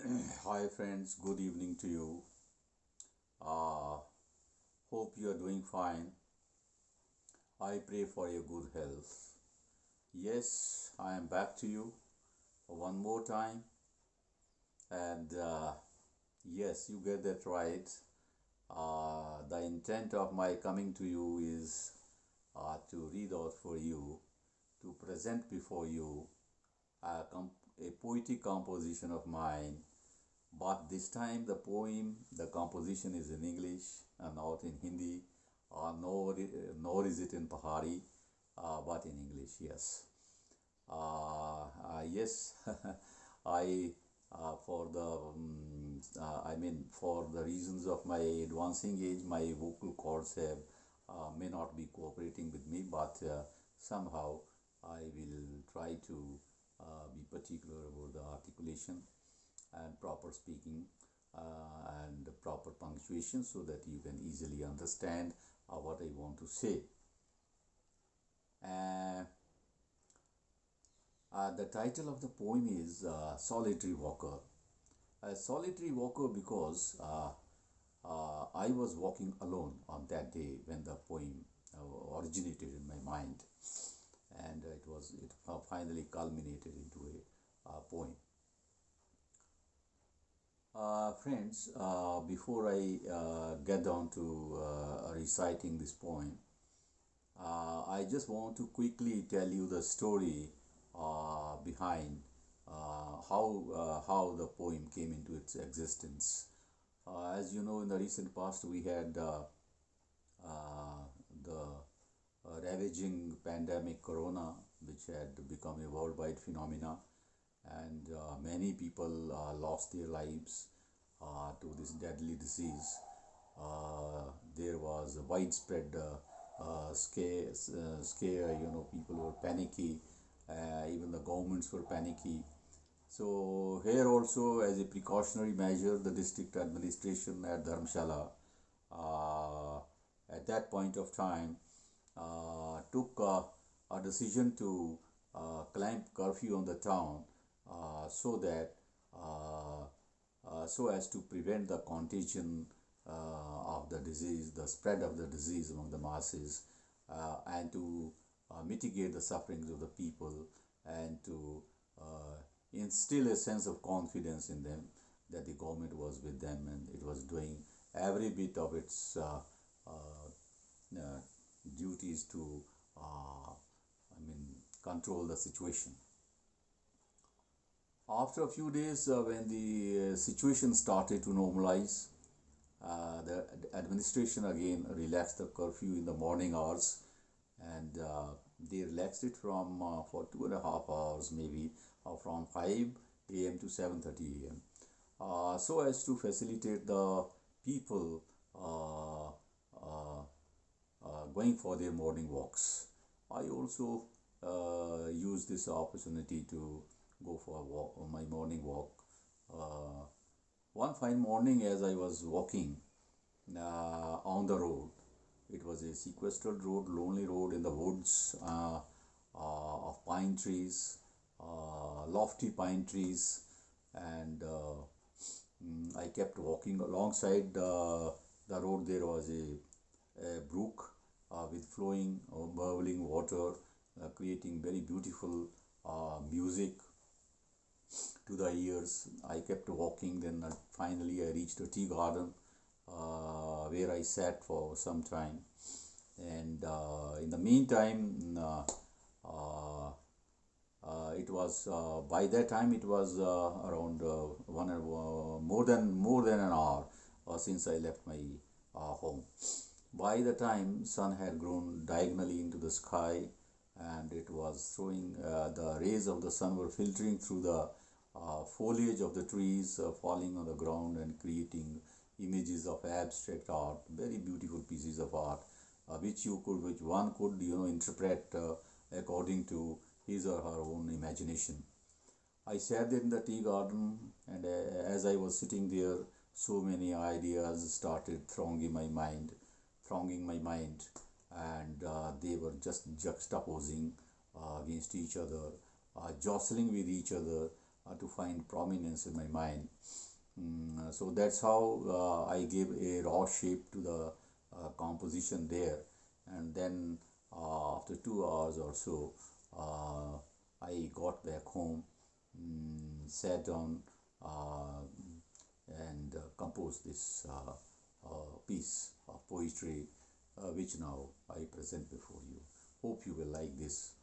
Hi friends, good evening to you. Uh, Hope you are doing fine. I pray for your good health. Yes, I am back to you one more time, and yes, you get that right. The intent of my coming to you is to read out for you, to present before you a poetic composition of mine. But this time the composition is in English and not in Hindi, nor is it in Pahari, but in English, yes. Yes, I, for the reasons of my advancing age, my vocal cords have may not be cooperating with me, but somehow I will try to be particular about the articulation and proper speaking and proper punctuation so that you can easily understand what I want to say. Uh, the title of the poem is Solitary Walker. A solitary walker because I was walking alone on that day when the poem originated in my mind, and it finally culminated into a poem. Friends, before I get down to reciting this poem, I just want to quickly tell you the story behind how the poem came into its existence. As you know, in the recent past, we had uh, the ravaging pandemic corona, which had become a worldwide phenomena, and many people lost their lives to this deadly disease. There was a widespread scare. People were panicky. Even the governments were panicky. So here also, as a precautionary measure, the district administration at Dharamshala, uh, at that point of time, took a decision to clamp curfew on the town so that so as to prevent the contagion of the disease, the spread of the disease among the masses, and to mitigate the sufferings of the people, and to instill a sense of confidence in them that the government was with them and it was doing every bit of its uh, duties to, control the situation. After a few days, when the situation started to normalize, the administration again relaxed the curfew in the morning hours, and they relaxed it from for 2.5 hours maybe, from 5 a.m. to 7:30 a.m. So as to facilitate the people going for their morning walks. I also use this opportunity to go for a walk, my morning walk. Uh, One fine morning, as I was walking on the road, it was a sequestered road, lonely road in the woods of pine trees, lofty pine trees, and I kept walking alongside the road. There was a brook with flowing or bubbling water, creating very beautiful music to the ears. I kept walking, then finally I reached a tea garden where I sat for some time. And in the meantime, it was by that time it was around more than an hour since I left my home. By the time sun had grown diagonally into the sky, and it was throwing the rays of the sun were filtering through the foliage of the trees, falling on the ground and creating images of abstract art, very beautiful pieces of art, which one could interpret according to his or her own imagination. I sat there in the tea garden, and as I was sitting there, so many ideas started thronging my mind, and they were just juxtaposing against each other, jostling with each other, to find prominence in my mind. So that's how I gave a raw shape to the composition there. And then after 2 hours or so, uh, I got back home, sat down, uh, and composed this piece of poetry, which now I present before you. Hope you will like this.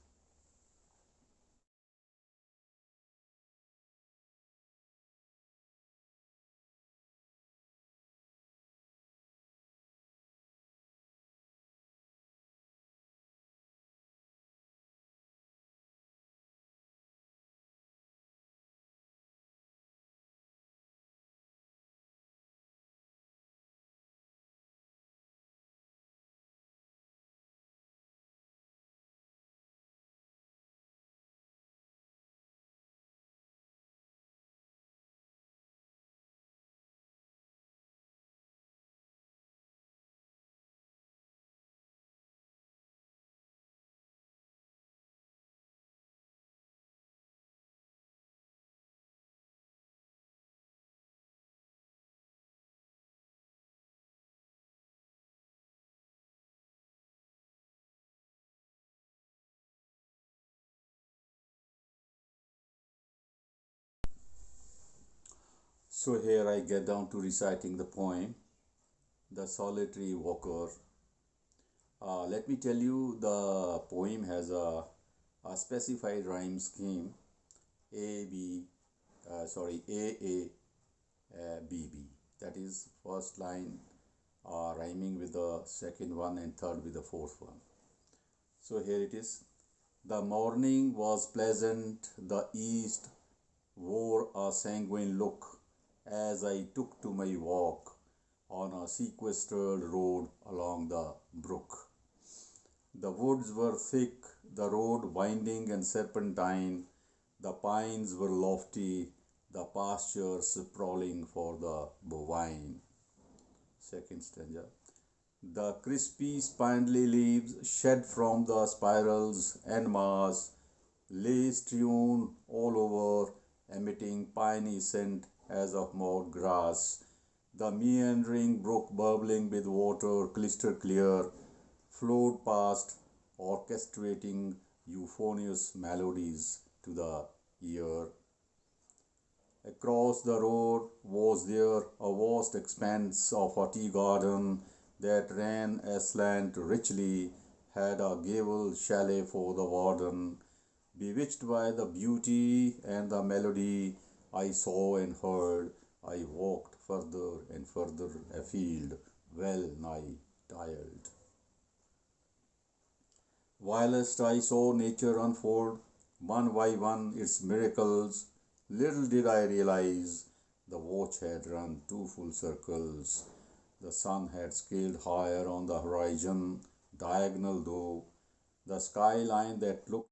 So here I get down to reciting the poem, The Solitary Walker. Let me tell you, the poem has a specified rhyme scheme: A B, A B. That is first line rhyming with the second one and third with the fourth one. So here it is. The morning was pleasant. The east wore a sanguine look as I took to my walk on a sequestered road along the brook. The woods were thick, the road winding and serpentine, the pines were lofty, the pastures sprawling for the bovine. Second stanza. The crispy spindly leaves shed from the spirals en masse lay strewn all over, emitting piney scent as of mowed grass. The meandering brook bubbling with water crystal clear flowed past, orchestrating euphonious melodies to the ear. Across the road was there a vast expanse of a tea garden that ran aslant richly, had a gabled chalet for the warden. Bewitched by the beauty and the melody I saw and heard, I walked further and further afield, well nigh tired. Whilst I saw nature unfold one by one its miracles, little did I realize the watch had run two full circles. The sun had scaled higher on the horizon, diagonal though, the skyline that looked